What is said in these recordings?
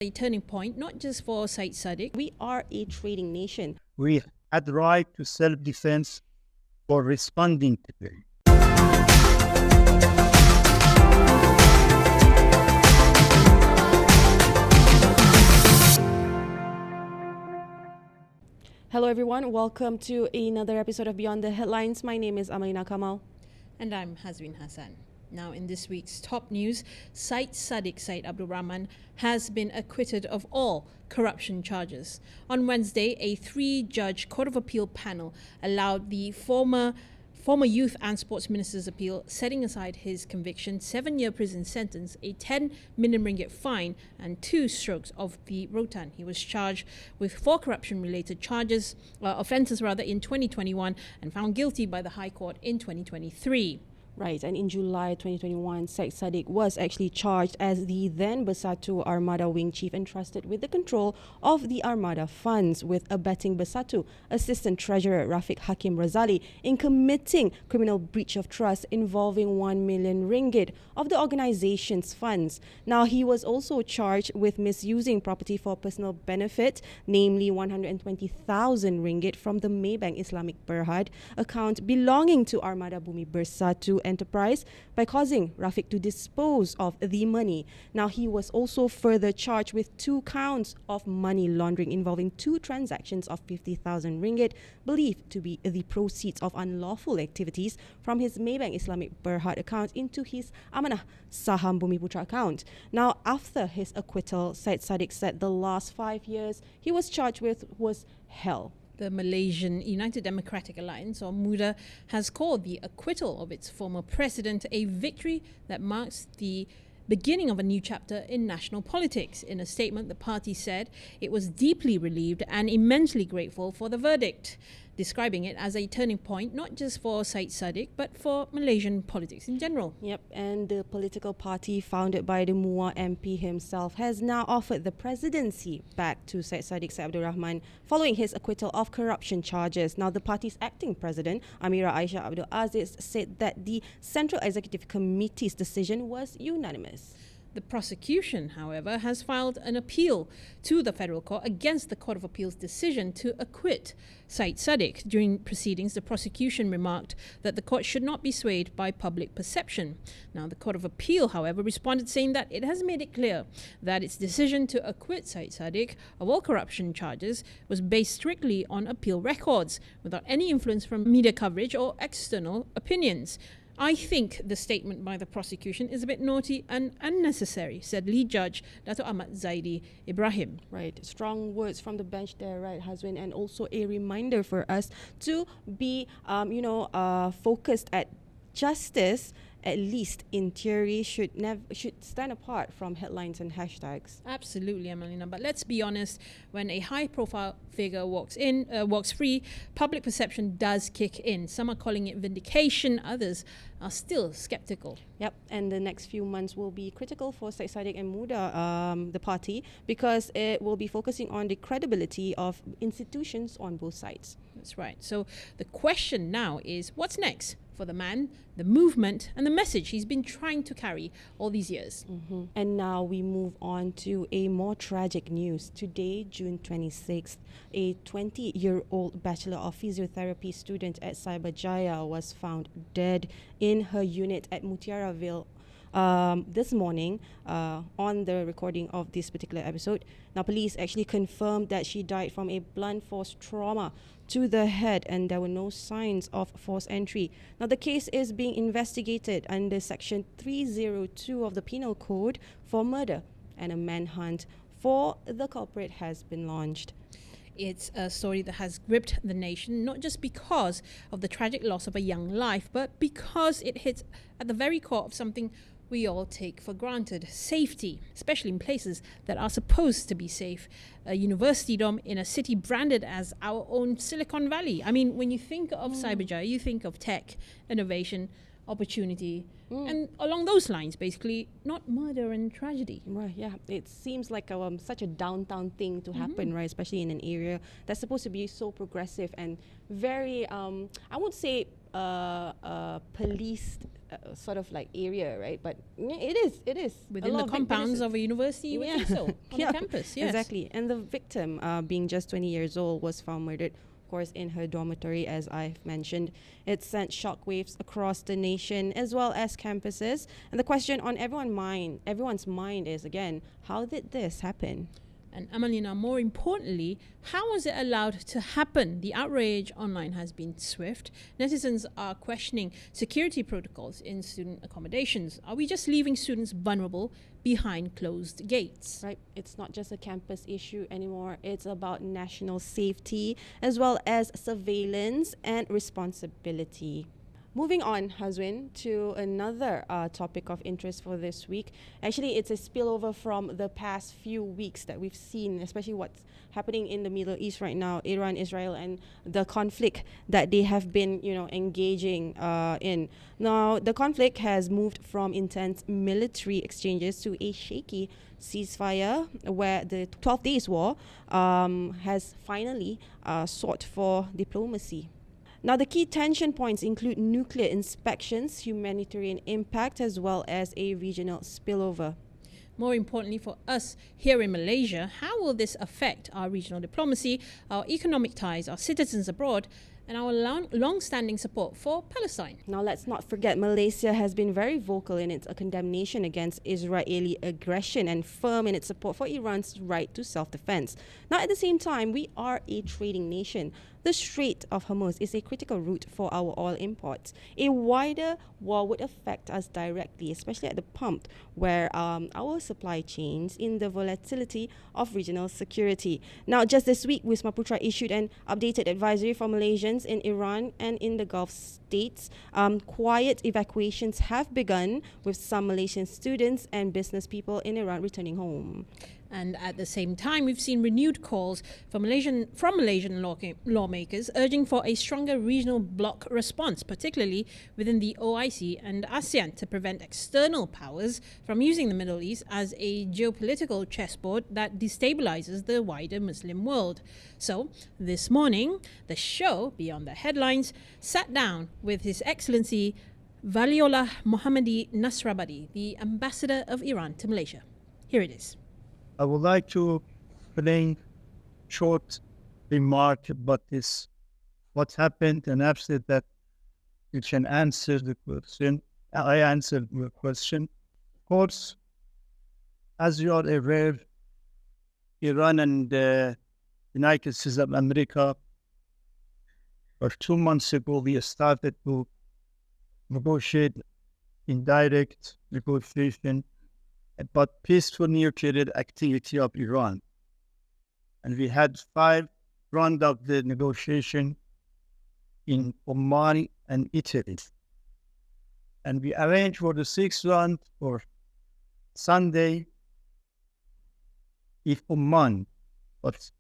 A turning point, not just for Syed Saddiq. We are a trading nation. We had the right to self-defense for responding to them. Hello everyone, welcome to another episode of Beyond the Headlines. My name is Amalina Kamal. And I'm Hazwin Hassan. Now, in this week's top news, Syed Saddiq Syed Abdul Rahman has been acquitted of all corruption charges. On Wednesday, a 3-judge Court of Appeal panel allowed the former Youth and Sports Minister's appeal, setting aside his conviction, 7-year prison sentence, a 10 million ringgit fine, and 2 strokes of the rotan. He was charged with 4 corruption-related offences in 2021, and found guilty by the High Court in 2023. Right, and in July 2021, Syed Saddiq was actually charged as the then Bersatu Armada Wing Chief entrusted with the control of the Armada funds, with abetting Bersatu Assistant Treasurer Rafiq Hakim Razali in committing criminal breach of trust involving 1 million ringgit of the organization's funds. Now, he was also charged with misusing property for personal benefit, namely 120,000 ringgit from the Maybank Islamic Berhad account belonging to Armada Bumi Bersatu Enterprise, by causing Rafiq to dispose of the money. Now, he was also further charged with 2 counts of money laundering involving 2 transactions of 50,000 ringgit, believed to be the proceeds of unlawful activities from his Maybank Islamic Berhad account into his Amanah Saham Bumiputra account. Now, after his acquittal, Syed Saddiq said the last 5 years he was charged with was hell. The Malaysian United Democratic Alliance, or MUDA, has called the acquittal of its former president a victory that marks the beginning of a new chapter in national politics. In a statement, the party said it was deeply relieved and immensely grateful for the verdict, describing it as a turning point not just for Syed Saddiq but for Malaysian politics in general. Yep, and the political party founded by the MUA MP himself has now offered the presidency back to Syed Saddiq Syed Abdul Rahman following his acquittal of corruption charges. Now, the party's acting president, Amira Aisha Abdul Aziz, said that the Central Executive Committee's decision was unanimous. The prosecution, however, has filed an appeal to the Federal Court against the Court of Appeal's decision to acquit Syed Saddiq. During proceedings, the prosecution remarked that the court should not be swayed by public perception. Now, the Court of Appeal, however, responded saying that it has made it clear that its decision to acquit Syed Saddiq of all corruption charges was based strictly on appeal records, without any influence from media coverage or external opinions. I think the statement by the prosecution is a bit naughty and unnecessary, said lead judge Dato' Ahmad Zaidi Ibrahim. Right, strong words from the bench there, right, Hazwin, and also a reminder for us to be, focused at justice. At least in theory, should stand apart from headlines and hashtags. Absolutely, Amalina. But let's be honest, when a high-profile figure walks free, public perception does kick in. Some are calling it vindication, others are still skeptical. Yep, and the next few months will be critical for Syed Saddiq and MUDA, the party, because it will be focusing on the credibility of institutions on both sides. That's right. So the question now is, what's next for the man, the movement, and the message he's been trying to carry all these years? Mm-hmm. And now we move on to a more tragic news. Today, June 26th, a 20-year-old Bachelor of Physiotherapy student at Cyberjaya was found dead in her unit at Mutiaraville this morning, on the recording of this particular episode. Now, police actually confirmed that she died from a blunt force trauma to the head, and there were no signs of forced entry. Now, the case is being investigated under Section 302 of the Penal Code for murder, and a manhunt for the culprit has been launched. It's a story that has gripped the nation, not just because of the tragic loss of a young life, but because it hits at the very core of something we all take for granted: safety, especially in places that are supposed to be safe. A university dorm in a city branded as our own Silicon Valley. I mean, when you think of Cyberjaya, you think of tech, innovation, opportunity. And along those lines, basically, not murder and tragedy. Right, yeah. It seems like such a downtown thing to happen, right? Especially in an area that's supposed to be so progressive and very, I won't say policed sort of like area, right? But it is. Within the compounds of a university, you would think so, on the campus, yes. Exactly. And the victim, being just 20 years old, was found murdered, of course, in her dormitory, as I've mentioned. It sent shockwaves across the nation as well as campuses. And the question on everyone's mind is, again, how did this happen? And Amalina, more importantly, how was it allowed to happen? The outrage online has been swift. Netizens are questioning security protocols in student accommodations. Are we just leaving students vulnerable behind closed gates? Right. It's not just a campus issue anymore. It's about national safety as well as surveillance and responsibility. Moving on, Hazwin, to another topic of interest for this week. Actually, it's a spillover from the past few weeks that we've seen, especially what's happening in the Middle East right now, Iran, Israel, and the conflict that they have been, engaging in. Now, the conflict has moved from intense military exchanges to a shaky ceasefire, where the 12 days war has finally sought for diplomacy. Now, the key tension points include nuclear inspections, humanitarian impact, as well as a regional spillover. More importantly for us here in Malaysia, how will this affect our regional diplomacy, our economic ties, our citizens abroad, and our long-standing support for Palestine? Now, let's not forget, Malaysia has been very vocal in its condemnation against Israeli aggression and firm in its support for Iran's right to self-defense. Now, at the same time, we are a trading nation. The Strait of Hormuz is a critical route for our oil imports. A wider war would affect us directly, especially at the pump, where our supply chains in the volatility of regional security. Now, just this week, Wisma Putra issued an updated advisory for Malaysians in Iran and in the Gulf states. Quiet evacuations have begun, with some Malaysian students and business people in Iran returning home. And at the same time, we've seen renewed calls from Malaysian lawmakers urging for a stronger regional bloc response, particularly within the OIC and ASEAN, to prevent external powers from using the Middle East as a geopolitical chessboard that destabilizes the wider Muslim world. So, this morning, the show, Beyond the Headlines, sat down with His Excellency Waliullah Mohammadi Nasrabadi, the Ambassador of Iran to Malaysia. Here it is. I would like to bring short remark about this, what happened, and after that you can answer the question. I answered your question. Of course, as you are aware, Iran and the United States of America, or 2 months ago, we started to negotiate indirect negotiation about peaceful nuclear activity of Iran. And we had 5 rounds of the negotiation in Oman and Italy. And we arranged for the 6th round for Sunday in Oman. But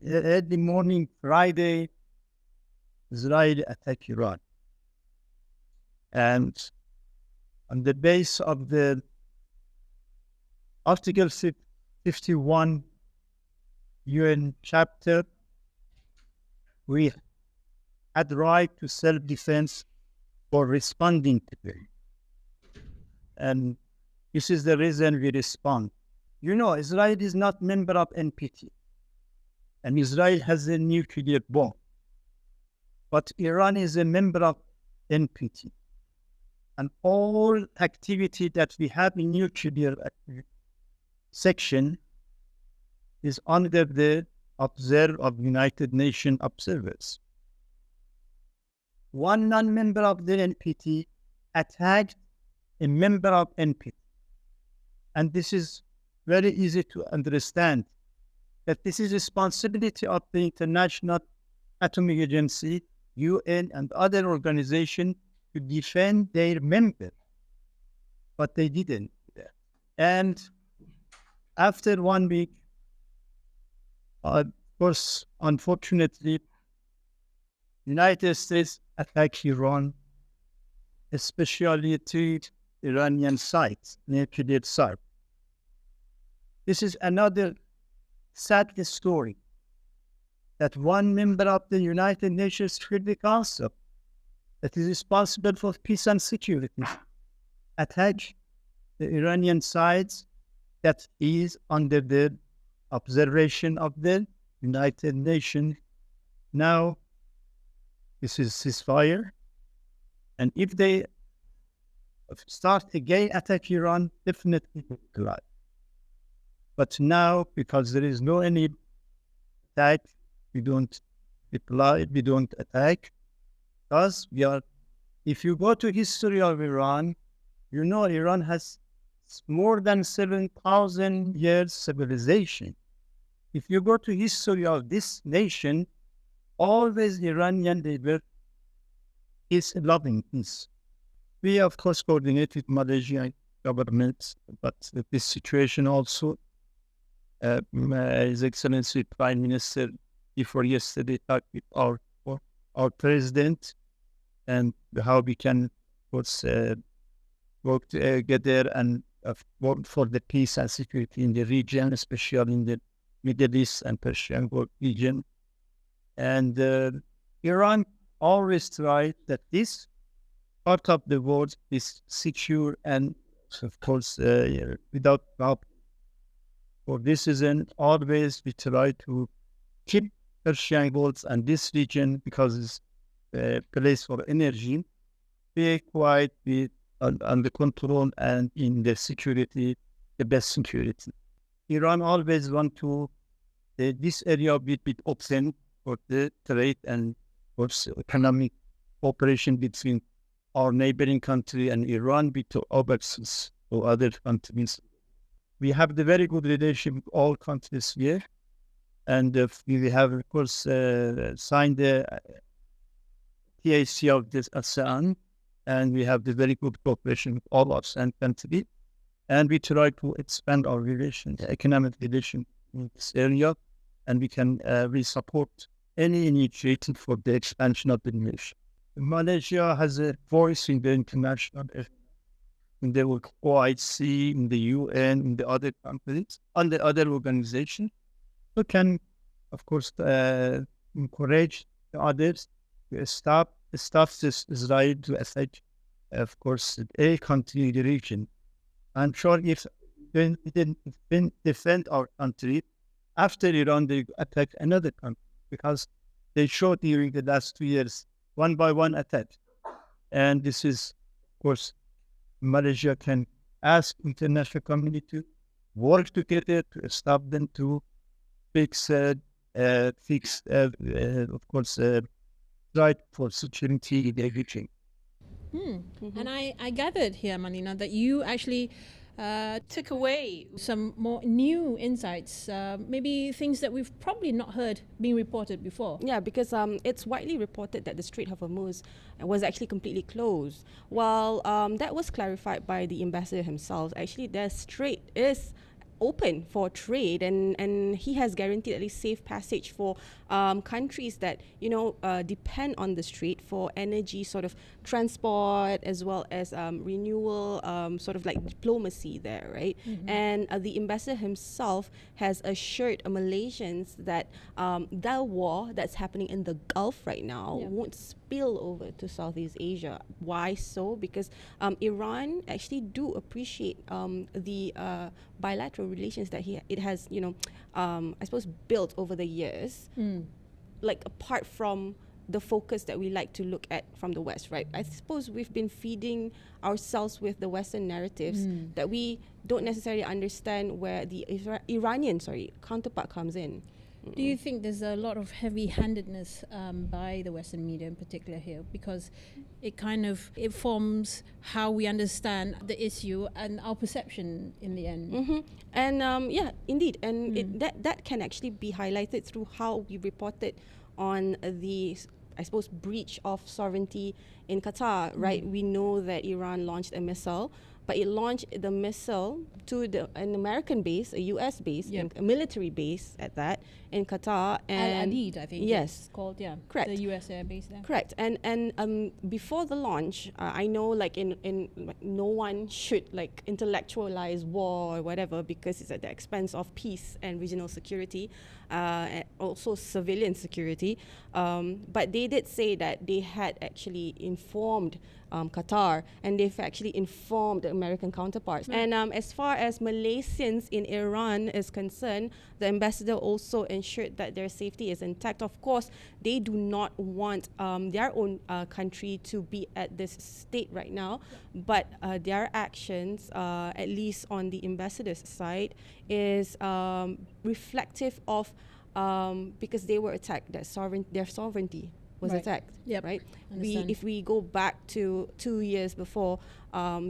early morning, Friday, Israel attacked Iran. And on the base of the Article 51 UN chapter, we had the right to self-defense for responding to them. And this is the reason we respond. Israel is not member of NPT, and Israel has a nuclear bomb. But Iran is a member of NPT. And all activity that we have in nuclear section is under the observe of United Nations observers. One non-member of the NPT attacked a member of NPT. And this is very easy to understand, that this is responsibility of the International Atomic Agency, UN, and other organizations to defend their members, but they didn't. And after 1 week, of course, unfortunately, United States attacked Iran, especially to Iranian sites nuclear site. This is another sad story that one member of the United Nations Security Council that is responsible for peace and security attacked the Iranian sites that is under the observation of the United Nations. Now, this is ceasefire, and if they start again attack Iran, definitely reply. But now, because there is no any attack, we don't reply, we don't attack, because we are. If you go to history of Iran, you know Iran has more than 7,000 years civilization. If you go to history of this nation, always Iranian they were is loving peace. We of course coordinate with Malaysian government, but this situation also, His Excellency Prime Minister before yesterday talked with our president and how we can of course work together and work for the peace and security in the region, especially in the Middle East and Persian Gulf region. And Iran always tried that this part of the world is secure and, of course, without problem. For this reason, always we try to keep Persian Gulf and this region, because it's a place for energy, be quiet, be under control, and in the security, the best security. Iran always want to this area be open for the trade and for economic cooperation between our neighboring country and Iran, be to overseas or other countries. We have the very good relationship with all countries here, and we have, of course, signed the TAC of this ASEAN, and we have the very good cooperation with all ASEAN countries, and we try to expand our relations, economic relations in this area, and we can we support any initiative for the expansion of the nation. Malaysia has a voice in the international, in the OIC, in the UN, in the other countries, and the other organizations. We can, of course, encourage the others to stop this Israel to attack, of course, a country in the region. I'm sure if we didn't defend our country, after Iran, they attack another country, because they showed during the last 2 years, one by one attack. And this is, of course, Malaysia can ask international community to work together to stop them to fix, of course, right for security in the region. And I gathered here, Malina, that you actually took away some more new insights, maybe things that we've probably not heard being reported before. Yeah, because it's widely reported that the Strait of Hormuz was actually completely closed. While that was clarified by the ambassador himself, actually the strait is open for trade, and he has guaranteed at least safe passage for countries that depend on the strait for energy sort of transport, as well as renewal, sort of like diplomacy there, right? And the ambassador himself has assured Malaysians that the war that's happening in the Gulf right now won't spill over to Southeast Asia. Why so? Because Iran actually do appreciate the bilateral relations that it has, I suppose, built over the years. Like, apart from the focus that we like to look at from the West, right? I suppose we've been feeding ourselves with the Western narratives that we don't necessarily understand where the Iranian counterpart comes in. Do you think there's a lot of heavy-handedness by the Western media in particular here, because it forms how we understand the issue and our perception in the end? And yeah, indeed, and that can actually be highlighted through how we reported on the, I suppose, breach of sovereignty in Qatar, right? We know that Iran launched a missile, but it launched the missile to an American base, a US base, a military base at that, in Qatar. And Al-Adid, I think yes, it's called, correct. the US Air Base there. Correct. And before the launch, I know like in like, no one should like intellectualize war or whatever because it's at the expense of peace and regional security, and also civilian security. But they did say that they had actually informed Qatar, and they've actually informed the American counterparts. And as far as Malaysians in Iran is concerned, the ambassador also ensured that their safety is intact. Of course, they do not want their own country to be at this state right now, but their actions, at least on the ambassador's side, is reflective of because they were attacked, their sovereignty was attacked, right? If we go back to 2 years before,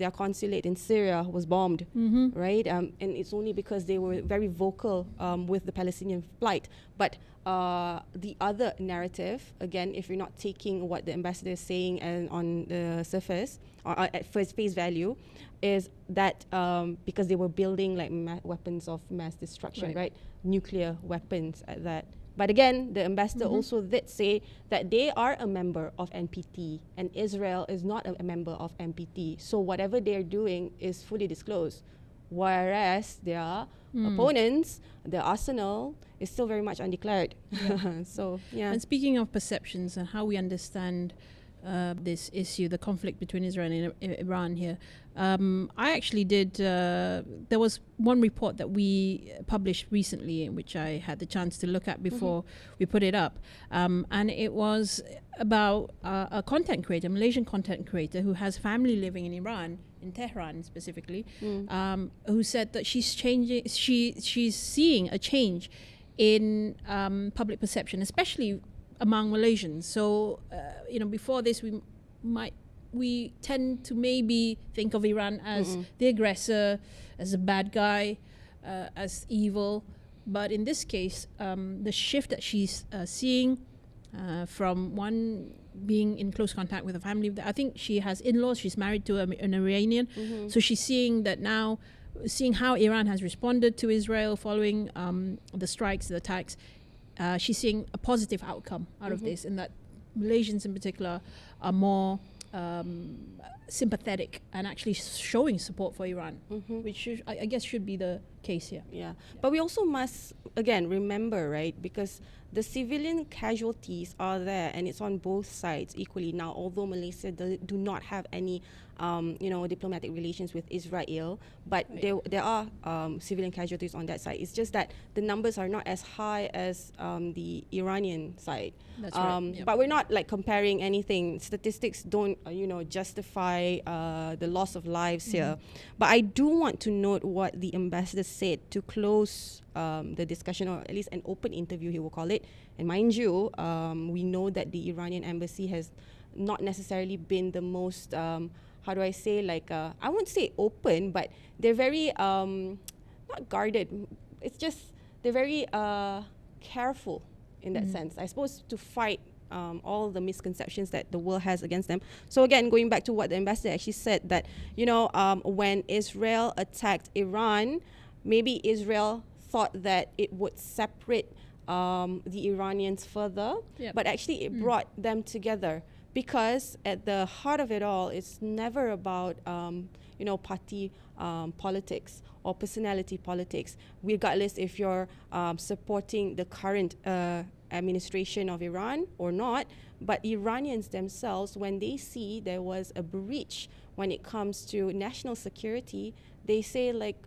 their consulate in Syria was bombed, right? And it's only because they were very vocal with the Palestinian plight. But the other narrative, again, if you're not taking what the ambassador is saying and on the surface or at first face value, is that because they were building like weapons of mass destruction, right? Nuclear weapons at that. But again, the ambassador also did say that they are a member of NPT and Israel is not a member of NPT. So whatever they're doing is fully disclosed. Whereas their opponents, their arsenal is still very much undeclared. So, yeah. And speaking of perceptions and how we understand this issue, the conflict between Israel and Iran here, I actually did, there was one report that we published recently in which I had the chance to look at before we put it up. And it was about a content creator, Malaysian content creator who has family living in Iran, in Tehran specifically, who said that she's seeing a change in public perception, especially among Malaysians. So, before this, we tend to maybe think of Iran as the aggressor, as a bad guy, as evil. But in this case, the shift that she's seeing from one being in close contact with a family, I think she has in-laws, she's married to an Iranian, so she's seeing that now, seeing how Iran has responded to Israel following the strikes, the attacks. She's seeing a positive outcome out of this, and that Malaysians in particular are more sympathetic and actually showing support for Iran, which I guess should be the case here. Yeah, but we also must, again, remember, right, because the civilian casualties are there and it's on both sides equally. Now, although Malaysia do not have any diplomatic relations with Israel, but there are civilian casualties on that side. It's just that the numbers are not as high as the Iranian side. That's right. But we're not like comparing anything. Statistics don't justify the loss of lives here. But I do want to note what the ambassador said to close the discussion, or at least an open interview, he will call it. And mind you, we know that the Iranian embassy has not necessarily been the most how do I say, like, I won't say open, but they're very, not guarded. It's just, they're very careful in that sense, I suppose, to fight all the misconceptions that the world has against them. So again, going back to what the ambassador actually said, that, when Israel attacked Iran, maybe Israel thought that it would separate the Iranians further, but actually it brought them together. Because at the heart of it all, it's never about party politics or personality politics, regardless if you're supporting the current administration of Iran or not. But Iranians themselves, when they see there was a breach when it comes to national security, they say, like,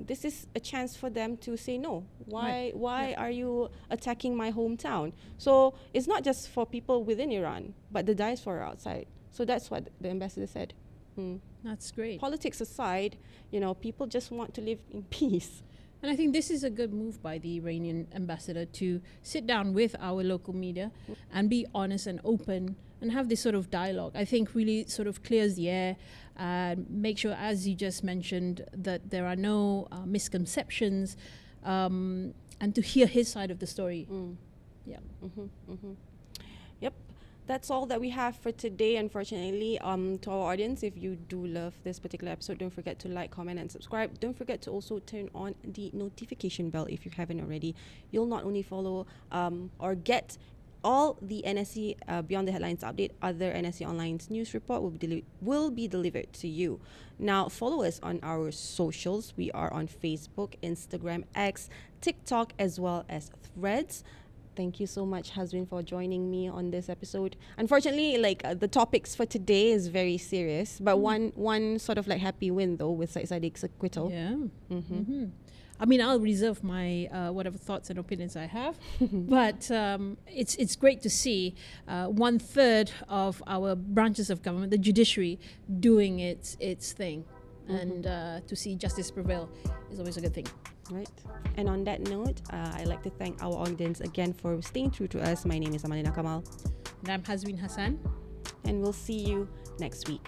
this is a chance for them to say no. Why are you attacking my hometown? So it's not just for people within Iran, but the diaspora outside. So that's what the ambassador said. That's great. Politics aside, people just want to live in peace. And I think this is a good move by the Iranian ambassador to sit down with our local media and be honest and open and have this sort of dialogue. I think really sort of clears the air and make sure, as you just mentioned, that there are no misconceptions, and to hear his side of the story. Yep. that's all that we have for today, unfortunately. To our audience, if you do love this particular episode, don't forget to like, comment, and subscribe. Don't forget to also turn on the notification bell if you haven't already. You'll not only follow or get all the NSC Beyond the Headlines update, other NSC Online's news report will be delivered to you. Now, follow us on our socials. We are on Facebook, Instagram, X, TikTok, as well as Threads. Thank you so much, Hazwin, for joining me on this episode. Unfortunately, the topics for today is very serious, but one sort of like happy win though with Syed Saddiq's acquittal. Yeah. I mean, I'll reserve my whatever thoughts and opinions I have, but it's great to see 1/3 of our branches of government, the judiciary, doing its thing, and to see justice prevail is always a good thing. Right. And on that note, I'd like to thank our audience again for staying true to us. My name is Amalina Kamal. And I'm Hazwin Hassan. And we'll see you next week.